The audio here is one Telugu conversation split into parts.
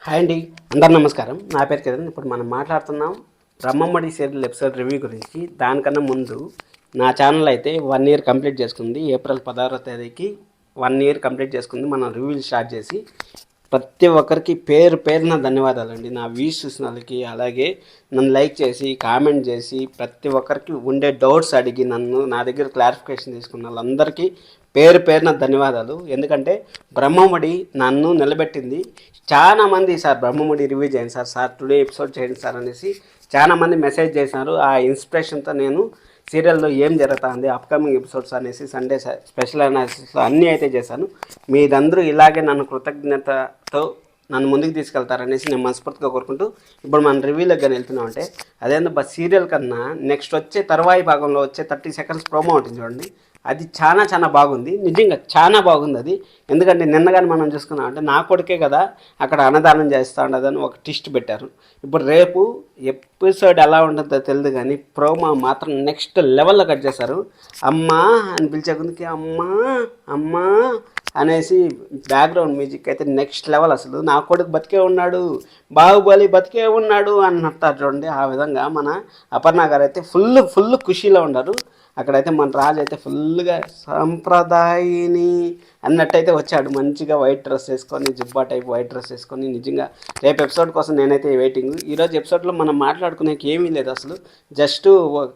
హాయ్ అండి, అందరు నమస్కారం. నా పేరు కిరణ్. ఇప్పుడు మనం మాట్లాడుతున్నాం బ్రహ్మముడి సీరియల్ ఎపిసోడ్ రివ్యూ గురించి. దానికన్నా ముందు నా ఛానల్ అయితే 1 ఇయర్ కంప్లీట్ చేసుకుంది. ఏప్రిల్ 16వ తేదీకి 1 ఇయర్ కంప్లీట్ చేసుకుంది. మనం రివ్యూలు స్టార్ట్ చేసి ప్రతి ఒక్కరికి పేరు పేరున ధన్యవాదాలండి. నా వ్యూస్ చూసిన వాళ్ళకి, అలాగే నన్ను లైక్ చేసి కామెంట్ చేసి ప్రతి ఒక్కరికి ఉండే డౌట్స్ అడిగి నా దగ్గర క్లారిఫికేషన్ తీసుకున్న వాళ్ళందరికీ పేరు పేరున ధన్యవాదాలు. ఎందుకంటే బ్రహ్మముడి నన్ను నిలబెట్టింది. చాలామంది సార్ బ్రహ్మముడి రివ్యూ చేయండి సార్ టుడే ఎపిసోడ్ చేయండి సార్ అనేసి చాలామంది మెసేజ్ చేసినారు. ఆ ఇన్స్పిరేషన్తో నేను సీరియల్లో ఏం జరుగుతుంది, అప్కమింగ్ ఎపిసోడ్స్ అనేసి సండే స్పెషల్ అనాలిసిస్ అన్నీ అయితే చేశాను. మీరందరూ ఇలాగే నన్ను కృతజ్ఞతతో నన్ను ముందుకు తీసుకెళ్తారనేసి నేను మనస్ఫూర్తిగా కోరుకుంటూ ఇప్పుడు మన రివ్యూలోకి కానీ వెళ్తున్నామంటే అదేందో సీరియల్ కన్నా నెక్స్ట్ వచ్చే తర్వాయి భాగంలో వచ్చే 30 సెకండ్స్ ప్రోమో ఉంటుంది చూడండి, అది చాలా బాగుంది. నిజంగా చాలా బాగుంది అది. ఎందుకంటే నిన్నగాని మనం చూసుకున్నాం అంటే నా కొడుకే కదా అక్కడ అన్నదానం చేస్తూ ఉండదని ఒక ట్విస్ట్ పెట్టారు. ఇప్పుడు రేపు ఎపిసోడ్ ఎలా ఉంటుందో తెలియదు కానీ ప్రోమో మాత్రం నెక్స్ట్ లెవెల్లో కట్ చేశారు. అమ్మా అని పిలిచే కొందికి అమ్మా అమ్మా అనేసి బ్యాక్గ్రౌండ్ మ్యూజిక్ అయితే నెక్స్ట్ లెవెల్. అసలు నా కొడుకు బతికే ఉన్నాడు, బాహుబలి బతికే ఉన్నాడు అంటారు చూడండి. ఆ విధంగా మన అపర్ణ గారు అయితే ఫుల్ ఖుషీలో ఉన్నారు. అక్కడైతే మన రాజు అయితే ఫుల్గా సంప్రదాయిని అన్నట్టయితే వచ్చాడు. మంచిగా వైట్ డ్రెస్ వేసుకొని, జుబ్బా టైప్ వైట్ డ్రెస్ వేసుకొని. నిజంగా రేపు ఎపిసోడ్ కోసం నేనైతే వెయిటింగ్. ఈరోజు ఎపిసోడ్లో మనం మాట్లాడుకునేకి ఏమీ లేదు అసలు. జస్ట్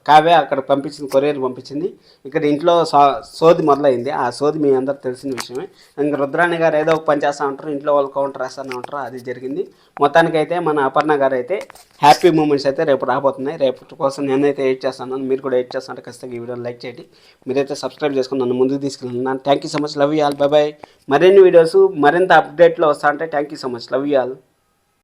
కావ్య అక్కడ పంపించింది, కొరియర్ పంపించింది. ఇక్కడ ఇంట్లో సోది మొదలైంది. ఆ సోది మీ అందరికి తెలిసిన విషయమే. ఇంకా రుద్రాణి గారు ఏదో ఒక పని చేస్తూ ఉంటారు, ఇంట్లో వాళ్ళు కౌంటర్ వేస్తూనే ఉంటారు. అది జరిగింది. మొత్తానికైతే మన అపర్ణ గారు అయితే హ్యాపీ మూమెంట్స్ అయితే రేపు రాబోతున్నాయి. రేపటి కోసం నేనైతే ఎయిట్ చేస్తాను, మీరు కూడా ఎయిట్ చేస్తానంటే ఖచ్చితంగా ఈ వీడియోని లైక్ చేయండి. మీరైతే సబ్స్క్రైబ్ చేసుకుని నన్ను ముందుకు తీసుకెళ్ళినాను. Thank you so much, love you all, bye bye. మరిన్ని వీడియోస్ మరింత అప్డేట్లో వస్తా అంటే thank you so much, love you all.